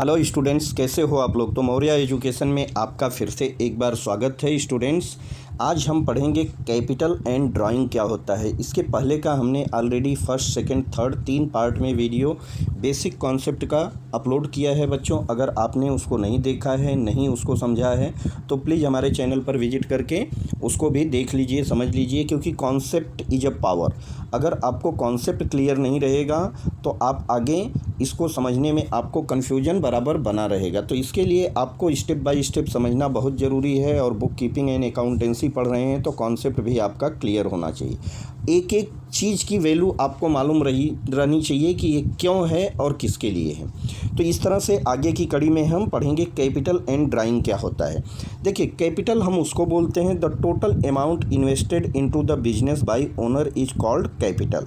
Hello students, कैसे हो आप लोग। तो मौर्य एजुकेशन में आपका फिर से एक बार स्वागत है। स्टूडेंट्स, आज हम पढ़ेंगे कैपिटल एंड ड्राइंग क्या होता है। इसके पहले का हमने already first second third 3 part में वीडियो बेसिक कॉन्सेप्ट का अपलोड किया है बच्चों। अगर आपने उसको नहीं देखा है, नहीं उसको समझा है, तो प्लीज़ हमारे चैनल पर विजिट करके उसको भी देख लीजिए, समझ लीजिए, क्योंकि कॉन्सेप्ट इज़ अ पावर। अगर आपको कॉन्सेप्ट क्लियर नहीं रहेगा तो आप आगे इसको समझने में आपको कन्फ्यूजन बराबर बना रहेगा। तो इसके लिए आपको स्टेप बाय स्टेप समझना बहुत ज़रूरी है। और बुक कीपिंग एंड अकाउंटेंसी पढ़ रहे हैं तो कॉन्सेप्ट भी आपका क्लियर होना चाहिए। एक एक चीज़ की वैल्यू आपको मालूम रहनी चाहिए कि ये क्यों है और किसके लिए है। तो इस तरह से आगे की कड़ी में हम पढ़ेंगे कैपिटल एंड ड्राइंग क्या होता है। देखिए, कैपिटल हम उसको बोलते हैं the total amount invested into the business by owner is called capital.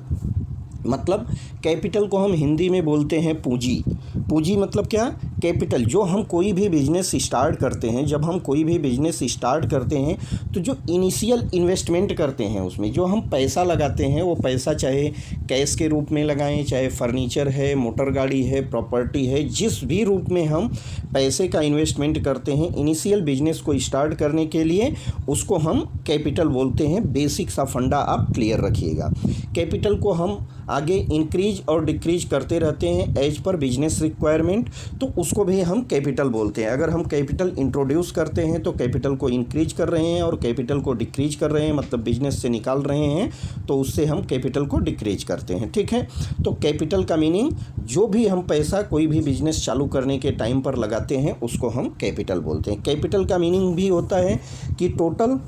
मतलब कैपिटल को हम हिंदी में बोलते हैं पूंजी। पूंजी मतलब क्या? कैपिटल। जो हम कोई भी बिजनेस स्टार्ट करते हैं, जब हम कोई भी बिजनेस स्टार्ट करते हैं तो जो इनिशियल इन्वेस्टमेंट करते हैं, उसमें जो हम पैसा लगाते हैं, वो पैसा चाहे कैश के रूप में लगाएं, चाहे फर्नीचर है, मोटर गाड़ी है, प्रॉपर्टी है, जिस भी रूप में हम पैसे का इन्वेस्टमेंट करते हैं इनिशियल बिजनेस को स्टार्ट करने के लिए, उसको हम कैपिटल बोलते हैं। बेसिक सा फंडा आप क्लियर रखिएगा। कैपिटल को हम आगे इंक्रीज और डिक्रीज करते रहते हैं एज पर बिजनेस रिक्वायरमेंट, तो उसको भी हम कैपिटल बोलते हैं। अगर हम कैपिटल इंट्रोड्यूस करते हैं तो कैपिटल को इंक्रीज कर रहे हैं, और कैपिटल को डिक्रीज कर रहे हैं मतलब बिजनेस से निकाल रहे हैं, तो उससे हम कैपिटल को डिक्रीज करते हैं। ठीक है। तो कैपिटल का मीनिंग, जो भी हम पैसा कोई भी बिजनेस चालू करने के टाइम पर लगाते हैं उसको हम कैपिटल बोलते हैं। कैपिटल का मीनिंग भी होता है कि टोटल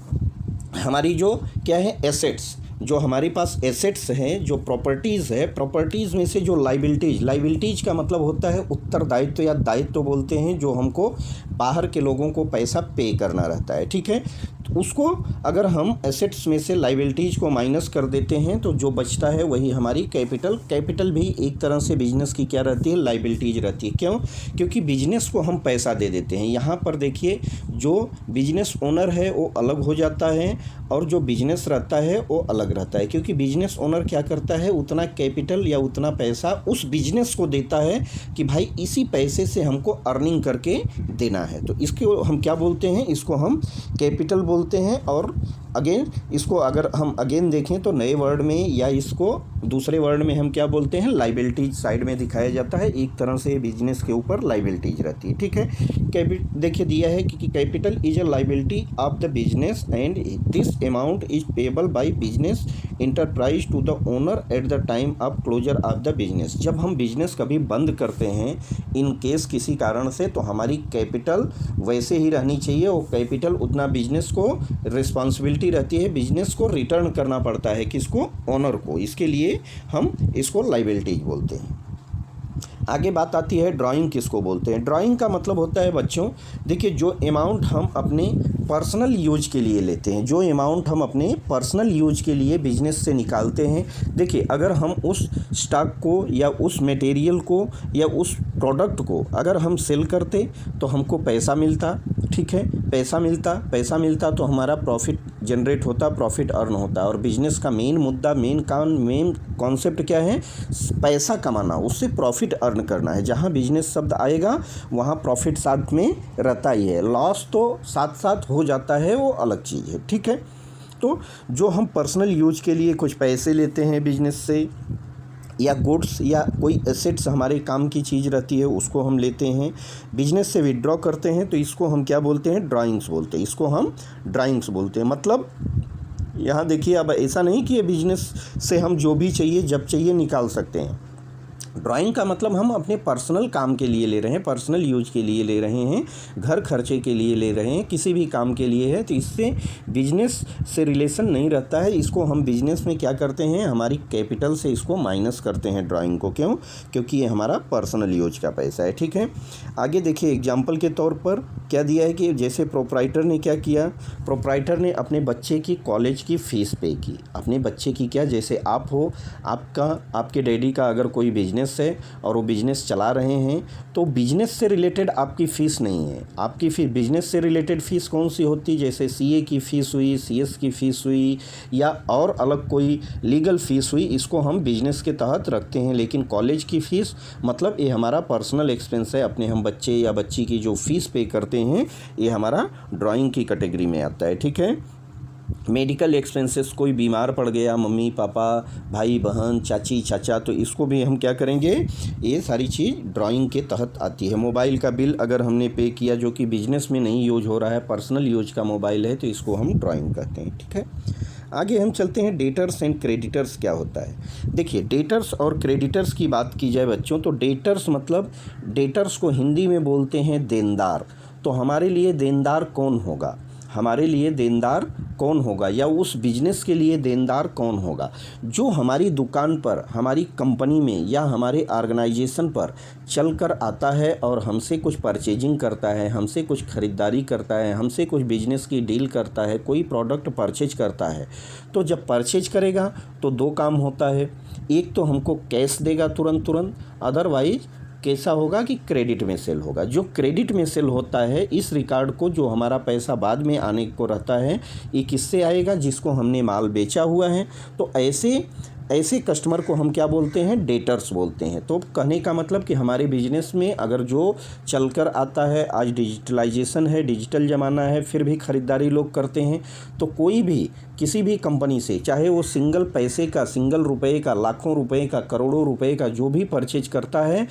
हमारी जो क्या है, एसेट्स, जो हमारे पास एसेट्स हैं, जो प्रॉपर्टीज़ है, प्रॉपर्टीज़ में से जो लाइबिलिटीज़ का मतलब होता है उत्तरदायित्व या दायित्व बोलते हैं, जो हमको बाहर के लोगों को पैसा पे करना रहता है। ठीक है। तो उसको अगर हम एसेट्स में से लाइबिलिटीज़ को माइनस कर देते हैं तो जो बचता है वही हमारी कैपिटल। कैपिटल भी एक तरह से बिजनेस की क्या रहती है, लाइबिलिटीज़ रहती है। क्यों? क्योंकि बिजनेस को हम पैसा दे देते हैं। यहाँ पर देखिए, जो बिजनेस ओनर है वो अलग हो जाता है और जो बिजनेस रहता है वो अलग रहता है। क्योंकि बिजनेस ओनर क्या करता है, उतना कैपिटल या उतना पैसा उस बिजनेस को देता है कि भाई इसी पैसे से हमको अर्निंग करके देना है। तो इसको हम क्या बोलते हैं, इसको हम कैपिटल बोलते हैं। और अगेन इसको अगर हम अगेन देखें तो नए वर्ड में या इसको दूसरे वर्ड में हम क्या बोलते हैं, लाइबिलिटीज साइड में दिखाया जाता है। एक तरह से बिजनेस के ऊपर लाइबिलिटीज रहती है। ठीक है। देखिए दिया है कि capital is a liability of the business and this amount is payable by business enterprise to the owner at the time of closure of the business. जब हम बिजनेस कभी बंद करते हैं इन केस किसी कारण से, तो हमारी कैपिटल वैसे ही रहनी चाहिए। वो कैपिटल उतना बिजनेस को रिस्पॉन्सिबिलिटी रहती है, बिजनेस को रिटर्न करना पड़ता है किसको, ओनर को। इसके लिए हम इसको लाइबिलिटीज बोलते हैं। आगे बात आती है ड्राइंग किसको बोलते हैं। ड्राइंग का मतलब होता है बच्चों, देखिए, जो अमाउंट हम अपने पर्सनल यूज के लिए लेते हैं, जो अमाउंट हम अपने पर्सनल यूज के लिए बिजनेस से निकालते हैं। देखिए, अगर हम उस स्टॉक को या उस मटेरियल को या उस प्रोडक्ट को अगर हम सेल करते तो हमको पैसा मिलता। ठीक है। पैसा मिलता तो हमारा प्रॉफिट जनरेट होता, प्रॉफिट अर्न होता। और बिजनेस का मेन मुद्दा, मेन कॉन्सेप्ट क्या है, पैसा कमाना, उससे प्रॉफिट अर्न करना है। जहाँ बिजनेस शब्द आएगा वहाँ प्रॉफिट साथ में रहता ही है, लॉस तो साथ साथ हो जाता है, वो अलग चीज़ है। ठीक है। तो जो हम पर्सनल यूज के लिए कुछ पैसे लेते हैं बिजनेस से, या गुड्स या कोई एसेट्स हमारे काम की चीज़ रहती है, उसको हम लेते हैं, बिजनेस से विड्रॉ करते हैं, तो इसको हम क्या बोलते हैं, ड्राइंग्स बोलते हैं। इसको हम ड्राइंग्स बोलते हैं। मतलब यहाँ देखिए, अब ऐसा नहीं कि ये बिजनेस से हम जो भी चाहिए जब चाहिए निकाल सकते हैं। ड्राइंग का मतलब हम अपने पर्सनल काम के लिए ले रहे हैं, पर्सनल यूज के लिए ले रहे हैं, घर खर्चे के लिए ले रहे हैं, किसी भी काम के लिए है, तो इससे बिजनेस से रिलेशन नहीं रहता है। इसको हम बिजनेस में क्या करते हैं, हमारी कैपिटल से इसको माइनस करते हैं ड्राइंग को। क्यों? क्योंकि ये हमारा पर्सनल यूज का पैसा है। ठीक है। आगे देखिए, एग्जाम्पल के तौर पर क्या दिया है कि जैसे प्रोप्राइटर ने क्या किया, प्रोप्राइटर ने अपने बच्चे की कॉलेज की फ़ीस पे की। अपने बच्चे की क्या, जैसे आप हो, आपके डैडी का अगर कोई बिजनेस बिजनेस है और वो बिजनेस चला रहे हैं, तो बिजनेस से रिलेटेड आपकी फ़ीस नहीं है। आपकी फ़ीस बिजनेस से रिलेटेड फ़ीस कौन सी होती, जैसे सीए की फ़ीस हुई, सीएस की फ़ीस हुई, या और अलग कोई लीगल फ़ीस हुई, इसको हम बिजनेस के तहत रखते हैं। लेकिन कॉलेज की फ़ीस मतलब ये हमारा पर्सनल एक्सपेंस है, अपने हम बच्चे या बच्ची की जो फ़ीस पे करते हैं, ये हमारा ड्राइंग की कैटेगरी में आता है। ठीक है। मेडिकल एक्सपेंसेस, कोई बीमार पड़ गया, मम्मी पापा, भाई बहन, चाची चाचा, तो इसको भी हम क्या करेंगे, ये सारी चीज़ ड्राइंग के तहत आती है। मोबाइल का बिल अगर हमने पे किया जो कि बिजनेस में नहीं यूज हो रहा है, पर्सनल यूज का मोबाइल है, तो इसको हम ड्राइंग कहते हैं। ठीक है। आगे हम चलते हैं, डेटर्स एंड क्रेडिटर्स क्या होता है। देखिए, डेटर्स और क्रेडिटर्स की बात की जाए बच्चों, तो डेटर्स मतलब, डेटर्स को हिंदी में बोलते हैं देनदार। तो हमारे लिए देनदार कौन होगा, हमारे लिए देनदार कौन होगा, या उस बिजनेस के लिए देनदार कौन होगा, जो हमारी दुकान पर, हमारी कंपनी में या हमारे ऑर्गेनाइजेशन पर चल कर आता है और हमसे कुछ परचेजिंग करता है, हमसे कुछ ख़रीदारी करता है, हमसे कुछ बिजनेस की डील करता है, कोई प्रोडक्ट परचेज करता है। तो जब परचेज करेगा तो दो काम होता है, एक तो हमको कैश देगा तुरंत, अदरवाइज कैसा होगा कि क्रेडिट में सेल होगा। जो क्रेडिट में सेल होता है, इस रिकॉर्ड को, जो हमारा पैसा बाद में आने को रहता है, ये किससे आएगा, जिसको हमने माल बेचा हुआ है। तो ऐसे कस्टमर को हम क्या बोलते हैं, डेटर्स बोलते हैं। तो कहने का मतलब कि हमारे बिजनेस में अगर जो चलकर आता है, आज डिजिटलाइजेशन है, डिजिटल ज़माना है, फिर भी ख़रीदारी लोग करते हैं, तो कोई भी किसी भी कंपनी से, चाहे वो सिंगल पैसे का, सिंगल रुपए का, लाखों रुपए का, करोड़ों रुपए का जो भी परचेज करता है,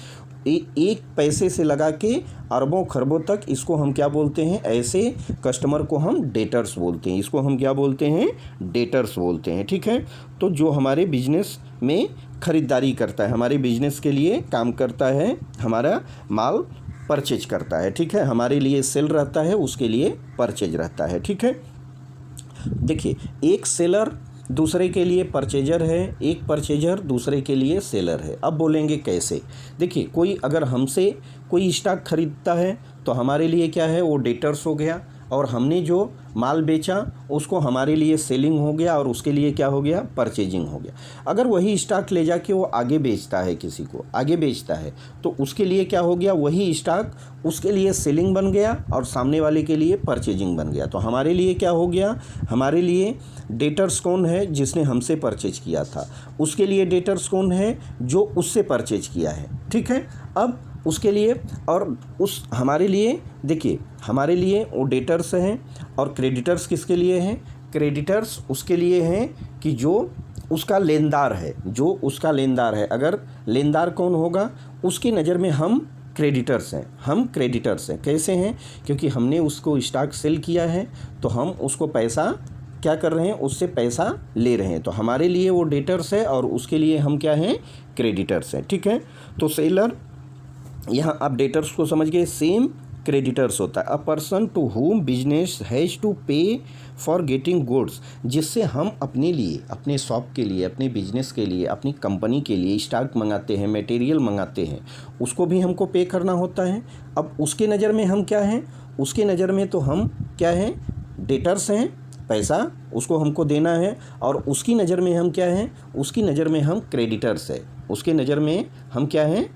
एक पैसे से लगा के अरबों खरबों तक, इसको हम क्या बोलते हैं, ऐसे कस्टमर को हम डेटर्स बोलते हैं। इसको हम क्या बोलते हैं, डेटर्स बोलते हैं। ठीक है। तो जो हमारे बिजनेस में ख़रीदारी करता है, हमारे बिजनेस के लिए काम करता है, हमारा माल परचेज करता है। ठीक है। हमारे लिए सेल रहता है, उसके लिए परचेज रहता है। ठीक है। देखिए, एक सेलर दूसरे के लिए परचेजर है, एक परचेजर दूसरे के लिए सेलर है। अब बोलेंगे कैसे। देखिए, कोई अगर हमसे कोई स्टॉक खरीदता है तो हमारे लिए क्या है, वो डेटर्स हो गया, और हमने जो माल बेचा उसको हमारे लिए सेलिंग हो गया, और उसके लिए क्या हो गया, परचेजिंग हो गया। अगर वही स्टॉक ले जाके वो आगे बेचता है, किसी को आगे बेचता है, तो उसके लिए क्या हो गया, वही स्टॉक उसके लिए सेलिंग बन गया और सामने वाले के लिए परचेजिंग बन गया। तो हमारे लिए क्या हो गया, हमारे लिए डेटर्स कौन है, जिसने हमसे परचेज किया था, उसके लिए डेटर्स कौन है, जो उससे परचेज किया है। ठीक है। अब उसके लिए और उस हमारे लिए, देखिए, हमारे लिए वो डेटर्स हैं, और क्रेडिटर्स किसके लिए हैं, क्रेडिटर्स उसके लिए हैं कि जो उसका लेनदार है, जो उसका लेनदार है। अगर लेनदार कौन होगा, उसकी नज़र में हम क्रेडिटर्स हैं, हम क्रेडिटर्स हैं। कैसे हैं, क्योंकि हमने उसको स्टॉक सेल किया है, तो हम उसको पैसा क्या कर रहे हैं, उससे पैसा ले रहे हैं। तो हमारे लिए वो डेटर्स है और उसके लिए हम क्या हैं, क्रेडिटर्स हैं। ठीक है। तो सेलर, यहाँ आप डेटर्स को समझ गए, सेम क्रेडिटर्स होता है, a person to whom business has to pay for getting goods, जिससे हम अपने लिए, अपने शॉप के लिए, अपने बिजनेस के लिए, अपनी कंपनी के लिए स्टॉक मंगाते हैं, मटेरियल मंगाते हैं, उसको भी हमको पे करना होता है। अब उसके नज़र में हम क्या हैं, उसके नज़र में तो हम क्या हैं, डेटर्स हैं, पैसा उसको हमको देना है, और उसकी नज़र में हम क्या हैं, उसकी नज़र में हम क्रेडिटर्स है, उसके नज़र में हम क्या हैं,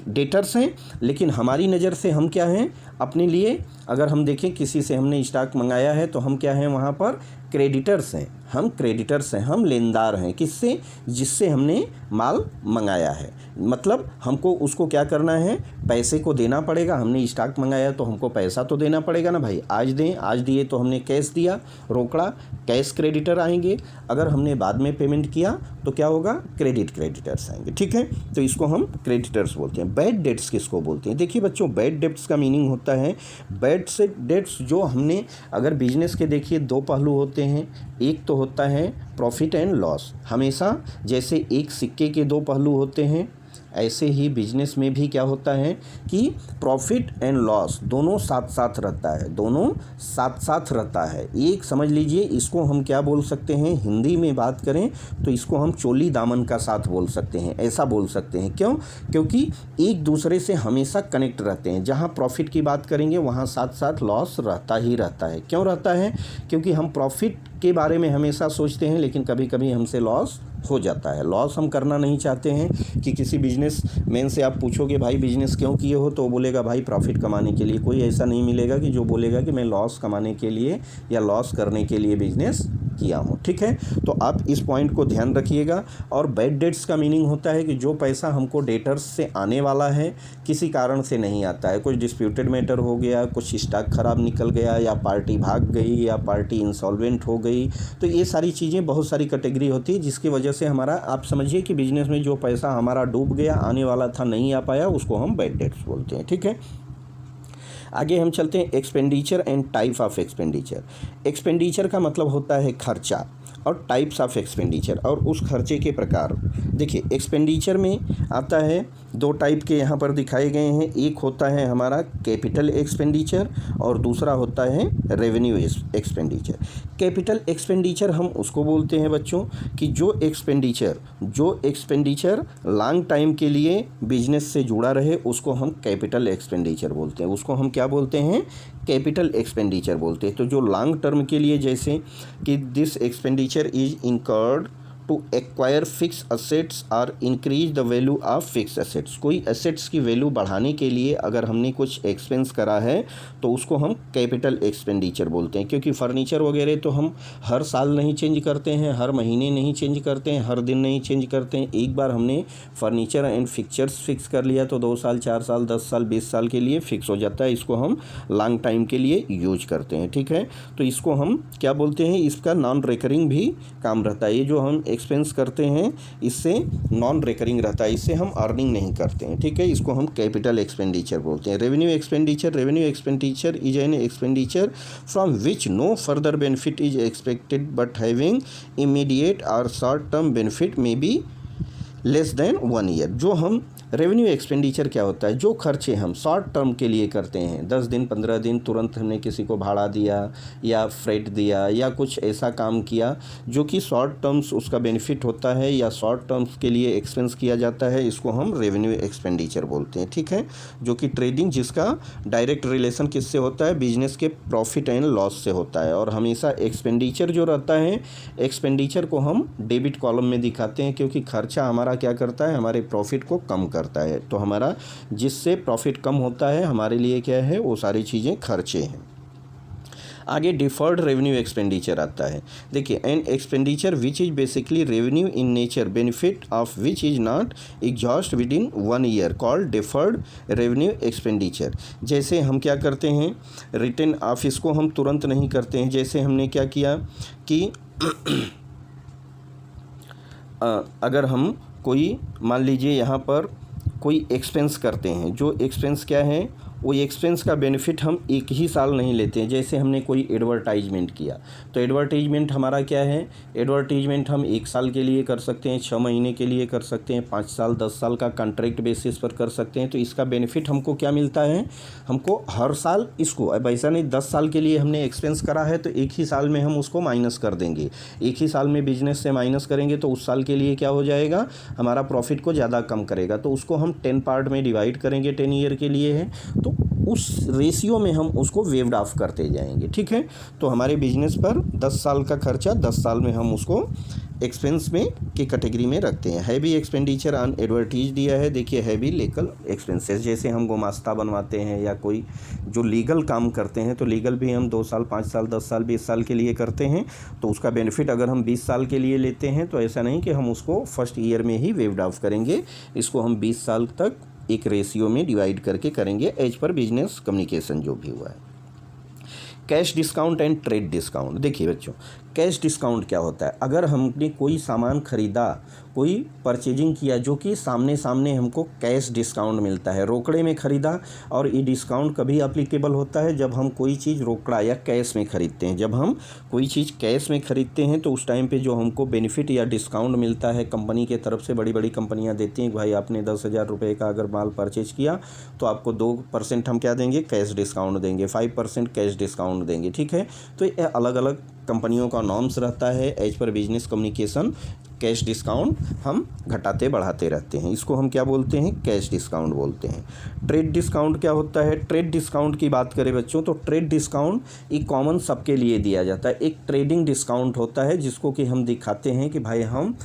डेटर्स हैं। लेकिन हमारी नज़र से हम क्या हैं, अपने लिए अगर हम देखें, किसी से हमने स्टॉक मंगाया है तो हम क्या हैं, वहाँ पर क्रेडिटर्स हैं, हम क्रेडिटर्स हैं, हम लेनदार हैं। किससे, जिससे हमने माल मंगाया है। मतलब हमको उसको क्या करना है, पैसे को देना पड़ेगा। हमने स्टॉक मंगाया तो हमको पैसा तो देना पड़ेगा ना भाई, आज दें, आज दिए तो हमने कैश दिया, रोकड़ा, कैश क्रेडिटर आएंगे। अगर हमने बाद में पेमेंट किया तो क्या होगा, क्रेडिटर्स आएंगे। ठीक है। तो इसको हम क्रेडिटर्स बोलते हैं। बैड डेट्स किसको बोलते हैं, देखिए बच्चों, बैड डेट्स का मीनिंग होता है, बैड से डेट्स जो हमने, अगर बिजनेस के देखिए दो पहलू होते हैं, एक तो होता है प्रॉफिट एंड लॉस। हमेशा जैसे एक सिक्के के दो पहलू होते हैं, ऐसे ही बिजनेस में भी क्या होता है कि प्रॉफिट एंड लॉस दोनों साथ साथ रहता है, दोनों साथ साथ रहता है। एक समझ लीजिए, इसको हम क्या बोल सकते हैं, हिंदी में बात करें तो इसको हम चोली दामन का साथ बोल सकते हैं, ऐसा बोल सकते हैं। क्यों, क्योंकि एक दूसरे से हमेशा कनेक्ट रहते हैं। जहाँ प्रॉफिट की बात करेंगे वहाँ साथ साथ लॉस रहता ही रहता है। क्यों रहता है, क्योंकि हम प्रॉफिट के बारे में हमेशा सोचते हैं, लेकिन कभी कभी हमसे लॉस हो जाता है। लॉस हम करना नहीं चाहते हैं कि किसी बिजनेस मैन से आप पूछोगे भाई बिजनेस क्यों किए हो, तो वो बोलेगा भाई प्रॉफिट कमाने के लिए। कोई ऐसा नहीं मिलेगा कि जो बोलेगा कि मैं लॉस कमाने के लिए या लॉस करने के लिए बिजनेस किया हूँ। ठीक है, तो आप इस पॉइंट को ध्यान रखिएगा। और बैड डेट्स का मीनिंग होता है कि जो पैसा हमको डेटर्स से आने वाला है किसी कारण से नहीं आता है, कुछ डिस्प्यूटेड मैटर हो गया, कुछ स्टॉक ख़राब निकल गया, या पार्टी भाग गई, या पार्टी इंसॉल्वेंट हो गई, तो ये सारी चीज़ें बहुत सारी कैटेगरी होती है जिसकी वजह से हमारा, आप समझिए कि बिजनेस में जो पैसा हमारा डूब गया, आने वाला था नहीं आ पाया, उसको हम बैड डेट्स बोलते हैं। ठीक है, आगे हम चलते हैं expenditure and type of expenditure. Expenditure का मतलब होता है खर्चा, और टाइप्स ऑफ एक्सपेंडिचर और उस खर्चे के प्रकार। देखिए एक्सपेंडिचर में आता है दो टाइप के यहाँ पर दिखाए गए हैं, एक होता है हमारा कैपिटल एक्सपेंडिचर और दूसरा होता है रेवेन्यू एक्सपेंडिचर। कैपिटल एक्सपेंडिचर हम उसको बोलते हैं बच्चों कि जो एक्सपेंडिचर लॉन्ग टाइम के लिए बिजनेस से जुड़ा रहे उसको हम कैपिटल एक्सपेंडिचर बोलते हैं। उसको हम क्या बोलते हैं? कैपिटल एक्सपेंडिचर बोलते हैं। तो जो लॉन्ग टर्म के लिए, जैसे कि this expenditure is incurred to acquire fix assets और increase the value of fix assets. कोई असेट्स की वैल्यू बढ़ाने के लिए अगर हमने कुछ एक्सपेंस करा है तो उसको हम कैपिटल एक्सपेंडिचर बोलते हैं। क्योंकि फर्नीचर वगैरह तो हम हर साल नहीं चेंज करते हैं, हर महीने नहीं चेंज करते हैं, हर दिन नहीं चेंज करते हैं। एक बार हमने फर्नीचर एंड फिक्चर्स फिक्स कर लिया तो 2 साल 4 साल 10 साल 20 साल के लिए फिक्स हो जाता है। इसको हम लॉन्ग टाइम के लिए यूज करते हैं। ठीक है, तो इसको हम क्या बोलते हैं? इसका नॉन रिकरिंग भी काम रहता है। ये जो हम एक्सपेंस करते हैं इससे नॉन रिकरिंग रहता है, इससे हम अर्निंग नहीं करते हैं। ठीक है, इसको हम कैपिटल एक्सपेंडिचर बोलते हैं। Revenue expenditure is an expenditure from which no further benefit is expected but having immediate और short term benefit may be less than 1 year. जो हम रेवेन्यू एक्सपेंडिचर क्या होता है? जो खर्चे हम शॉर्ट टर्म के लिए करते हैं, 10 दिन 15 दिन, तुरंत हमने किसी को भाड़ा दिया या फ्रेट दिया या कुछ ऐसा काम किया जो कि शॉर्ट टर्म्स उसका बेनिफिट होता है या शॉर्ट टर्म्स के लिए एक्सपेंस किया जाता है, इसको हम रेवेन्यू एक्सपेंडिचर बोलते हैं। ठीक है, जो कि ट्रेडिंग, जिसका डायरेक्ट रिलेशन किससे होता है? बिजनेस के प्रॉफिट एंड लॉस से होता है। और हमेशा एक्सपेंडिचर जो रहता है, एक्सपेंडिचर को हम डेबिट कॉलम में दिखाते हैं क्योंकि खर्चा हमारा क्या करता है? हमारे प्रॉफिट को कम करता है। तो हमारा जिससे प्रॉफिट कम होता है हमारे लिए क्या है? वो सारी चीज़ें खर्चे हैं। आगे डिफर्ड रेवेन्यू एक्सपेंडिचर आता है। देखिए, an expenditure which is basically revenue in nature, benefit of which is not exhaust with in 1 year, called deferred revenue expenditure. जैसे हम क्या करते हैं? रिटर्न ऑफ, इसको हम तुरंत नहीं करते हैं। जैसे हमने क्या किया कि अगर हम कोई, मान लीजिए यहाँ पर कोई एक्सपेंस करते हैं, जो एक्सपेंस क्या है? वो एक्सपेंस का बेनिफिट हम एक ही साल नहीं लेते हैं। जैसे हमने कोई एडवर्टाइजमेंट किया तो एडवर्टाइजमेंट हमारा क्या है? एडवर्टाइजमेंट हम 1 साल के लिए कर सकते हैं, 6 महीने के लिए कर सकते हैं, 5 साल 10 साल का कॉन्ट्रैक्ट बेसिस पर कर सकते हैं। तो इसका बेनिफिट हमको क्या मिलता है? हमको हर साल इसको, अब ऐसा नहीं 10 साल के लिए हमने एक्सपेंस करा है तो एक ही साल में हम उसको माइनस कर देंगे। एक ही साल में बिजनेस से माइनस करेंगे तो उस साल के लिए क्या हो जाएगा? हमारा प्रॉफिट को ज़्यादा कम करेगा। तो उसको हम 10 पार्ट में डिवाइड करेंगे, 10 ईयर के लिए है तो उस रेशियो में हम उसको वेव्ड ऑफ करते जाएंगे। ठीक है, तो हमारे बिजनेस पर 10 साल का खर्चा 10 साल में हम उसको एक्सपेंस में की कैटेगरी में रखते हैं। हैवी एक्सपेंडिचर ऑन एडवर्टीज दिया है। देखिए, हैवी लीगल एक्सपेंसेस, जैसे हम गुमास्ता बनवाते हैं या कोई जो लीगल काम करते हैं तो लीगल भी हम 2 साल 5 साल 10 साल 20 साल के लिए करते हैं। तो उसका बेनिफिट अगर हम 20 साल के लिए लेते हैं तो ऐसा नहीं कि हम उसको फर्स्ट ईयर में ही वेव्ड ऑफ करेंगे, इसको हम 20 साल तक एक रेशियो में डिवाइड करके करेंगे एज पर बिजनेस कम्युनिकेशन जो भी हुआ है। Cash discount and trade discount. देखिए बच्चों, कैश डिस्काउंट क्या होता है? अगर हमने कोई सामान खरीदा, कोई परचेजिंग किया जो कि सामने सामने हमको कैश डिस्काउंट मिलता है, रोकड़े में ख़रीदा, और ये डिस्काउंट कभी अप्लीकेबल होता है जब हम कोई चीज़ रोकड़ा या कैश में ख़रीदते हैं। जब हम कोई चीज़ कैश में ख़रीदते हैं तो उस टाइम पे जो हमको बेनिफिट या डिस्काउंट मिलता है कंपनी के तरफ से, बड़ी बड़ी कंपनियाँ देती हैं, भाई आपने 10,000 रुपये का अगर माल परचेज किया तो आपको 2% हम क्या देंगे? कैश डिस्काउंट देंगे, 5% कैश डिस्काउंट देंगे। ठीक है, तो ये अलग अलग कंपनियों का नॉर्म्स रहता है। As per business communication cash discount हम घटाते बढ़ाते रहते हैं, इसको हम क्या बोलते हैं? कैश डिस्काउंट बोलते हैं। ट्रेड डिस्काउंट क्या होता है? ट्रेड डिस्काउंट की बात करें बच्चों तो ट्रेड डिस्काउंट एक कॉमन सबके लिए दिया जाता है। एक ट्रेडिंग डिस्काउंट होता है जिसको कि हम दिखाते हैं कि भाई हम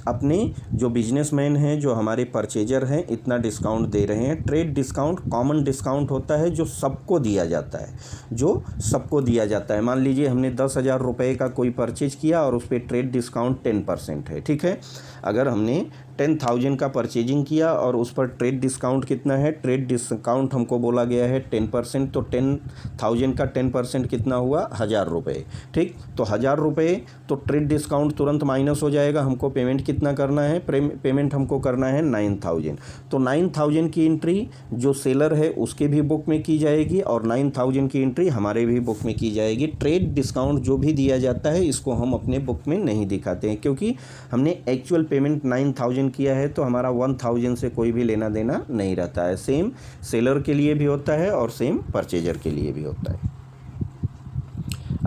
अपने जो बिजनेसमैन हैं, जो हमारे परचेजर हैं, इतना डिस्काउंट दे रहे हैं। ट्रेड डिस्काउंट कॉमन डिस्काउंट होता है जो सबको दिया जाता है, जो सबको दिया जाता है। मान लीजिए हमने 10,000 रुपये का कोई परचेज किया और उस पर ट्रेड डिस्काउंट 10% है, ठीक है। अगर हमने 10,000 का परचेजिंग किया और उस पर ट्रेड डिस्काउंट कितना है, ट्रेड डिस्काउंट हमको बोला गया है 10%, तो 10,000 का 10% कितना हुआ, 1,000 रुपये, ठीक। तो 1,000 रुपये तो ट्रेड डिस्काउंट तुरंत माइनस हो जाएगा। हमको पेमेंट कितना करना है, पेमेंट हमको करना है 9,000। तो 9,000 की एंट्री जो सेलर है उसके भी बुक में की जाएगी और 9,000 की एंट्री हमारे भी बुक में की जाएगी। ट्रेड डिस्काउंट जो भी दिया जाता है इसको हम अपने बुक में नहीं दिखाते हैं, क्योंकि हमने एक्चुअल पेमेंट 9,000 किया है, तो हमारा 1,000 से कोई भी लेना देना नहीं रहता है। सेम सेलर के लिए भी होता है और सेम परचेजर के लिए भी होता है।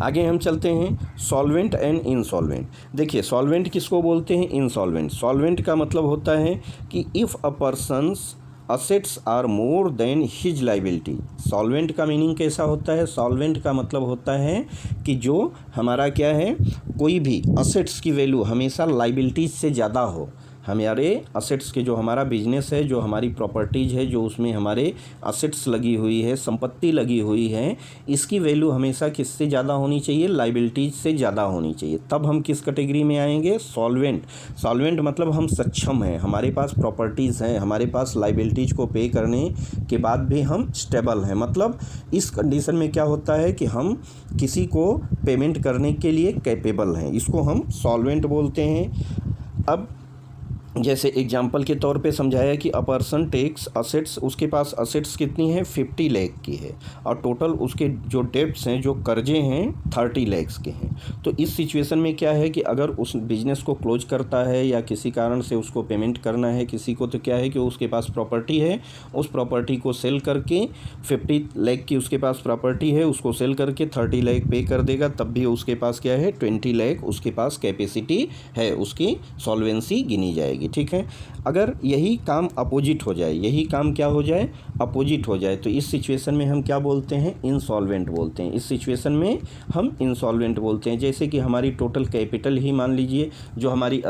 आगे हम चलते हैं सॉल्वेंट एंड इनसॉल्वेंट। देखिए सॉल्वेंट किसको बोलते हैं, इनसॉल्वेंट। सॉल्वेंट का मतलब होता है कि if a person's assets are more than his liability. Solvent का मीनिंग कैसा होता है, सॉल्वेंट का मतलब होता है कि जो हमारा क्या है, कोई भी असेट्स की वैल्यू हमेशा लाइबिलिटीज से ज़्यादा हो। हमारे असेट्स के जो हमारा बिजनेस है, जो हमारी प्रॉपर्टीज़ है, जो उसमें हमारे असेट्स लगी हुई है, संपत्ति लगी हुई है, इसकी वैल्यू हमेशा किससे ज़्यादा होनी चाहिए, लाइबिलिटीज से ज़्यादा होनी चाहिए। तब हम किस कैटेगरी में आएंगे, सॉल्वेंट। सॉल्वेंट मतलब हम सक्षम हैं, हमारे पास प्रॉपर्टीज़ हैं, हमारे पास लाइबिलिटीज को पे करने के बाद भी हम स्टेबल हैं। मतलब इस कंडीशन में क्या होता है कि हम किसी को पेमेंट करने के लिए कैपेबल हैं, इसको हम सॉल्वेंट बोलते हैं। अब जैसे एग्जाम्पल के तौर पे समझाया कि अ पर्सन टेक्स असेट्स, उसके पास असेट्स कितनी है, 50 लाख की है और टोटल उसके जो डेब्ट्स हैं, जो कर्जे हैं 30 लाख के हैं। तो इस सिचुएशन में क्या है कि अगर उस बिज़नेस को क्लोज करता है या किसी कारण से उसको पेमेंट करना है किसी को, तो क्या है कि उसके पास प्रॉपर्टी है, उस प्रॉपर्टी को सेल करके 50 लाख की उसके पास प्रॉपर्टी है, उसको सेल करके 30 लाख पे कर देगा, तब भी उसके पास क्या है, 20 लाख उसके पास कैपेसिटी है, उसकी सॉल्वेंसी गिनी जाएगी, ठीक है। अगर यही काम अपोजिट हो जाए, यही काम क्या हो जाए, अपोजिट हो जाए, तो इस सिचुएशन में हम क्या बोलते हैं, इनसॉल्वेंट बोलते हैं। इस सिचुएशन में हम इनसॉल्वेंट बोलते हैं। जैसे कि हमारी टोटल कैपिटल ही मान लीजिए, जो हमारी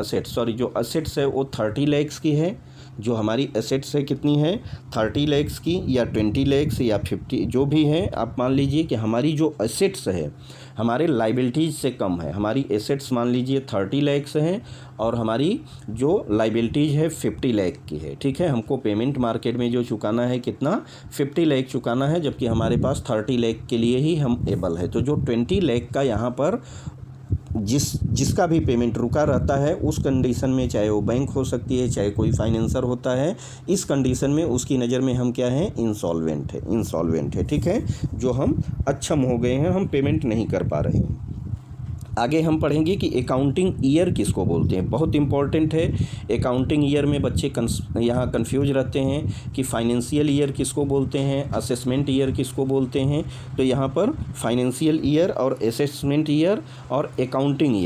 जो असेट्स है वो 30 लाख की है, जो हमारी एसेट्स है कितनी है, 30 लाख की या 20 लाख या 50 जो भी है, आप मान लीजिए कि हमारी जो एसेट्स है हमारे लाइबिलिटीज़ से कम है। हमारी एसेट्स मान लीजिए 30 लाख हैं और हमारी जो लाइबिलिटीज़ है 50 लाख की है, ठीक है। हमको पेमेंट मार्केट में जो चुकाना है कितना, 50 लाख चुकाना है, जबकि हमारे पास 30 लाख के लिए ही हम एबल है। तो जो 20 लाख का यहाँ पर जिसका भी पेमेंट रुका रहता है, उस कंडीशन में, चाहे वो बैंक हो सकती है, चाहे कोई फाइनेंसर होता है, इस कंडीशन में उसकी नज़र में हम क्या हैं, इंसॉल्वेंट है, ठीक है। जो हम अक्षम हो गए हैं, हम पेमेंट नहीं कर पा रहे हैं। आगे हम पढ़ेंगे कि अकाउंटिंग ईयर किसको बोलते हैं, बहुत इंपॉर्टेंट है। अकाउंटिंग ईयर में बच्चे यहाँ कन्फ्यूज रहते हैं कि फाइनेंशियल ईयर किसको बोलते हैं, असेसमेंट ईयर किसको बोलते हैं। तो यहाँ पर फाइनेंशियल ईयर और असेसमेंट ईयर और अकाउंटिंग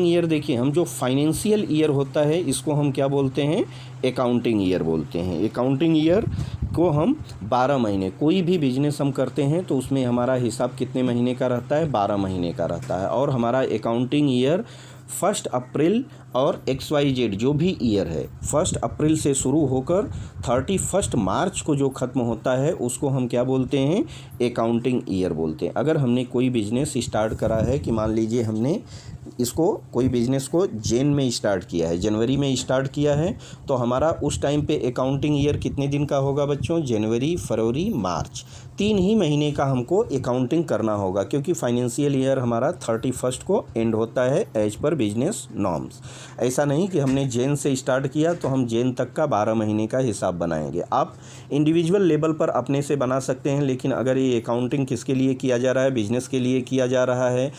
ईयर देखिए, हम जो फाइनेंशियल ईयर होता है इसको हम क्या बोलते हैं, अकाउंटिंग ईयर बोलते हैं। अकाउंटिंग ईयर को हम 12 महीने, कोई भी बिजनेस हम करते हैं तो उसमें हमारा हिसाब कितने महीने का रहता है, 12 महीने का रहता है। और हमारा अकाउंटिंग ईयर 1 अप्रैल और XYZ जो भी ईयर है, 1 अप्रैल से शुरू होकर 31 मार्च को जो ख़त्म होता है उसको हम क्या बोलते हैं, अकाउंटिंग ईयर बोलते हैं। अगर हमने कोई बिज़नेस स्टार्ट करा है, कि मान लीजिए हमने इसको कोई बिज़नेस को में स्टार्ट किया है, जनवरी में स्टार्ट किया है, तो हमारा उस टाइम पे अकाउंटिंग ईयर कितने दिन का होगा बच्चों, जनवरी, फरवरी, मार्च, 3 ही महीने का हमको अकाउंटिंग करना होगा, क्योंकि फाइनेंशियल ईयर हमारा 31 को एंड होता है एज पर बिजनेस नॉर्म्स। ऐसा नहीं कि हमने जैन से स्टार्ट किया तो हम जैन तक का 12 महीने का हिसाब बनाएंगे। आप इंडिविजुअल लेवल पर अपने से बना सकते हैं, लेकिन अगर ये अकाउंटिंग किसके लिए किया जा रहा है, बिजनेस के लिए किया जा रहा है,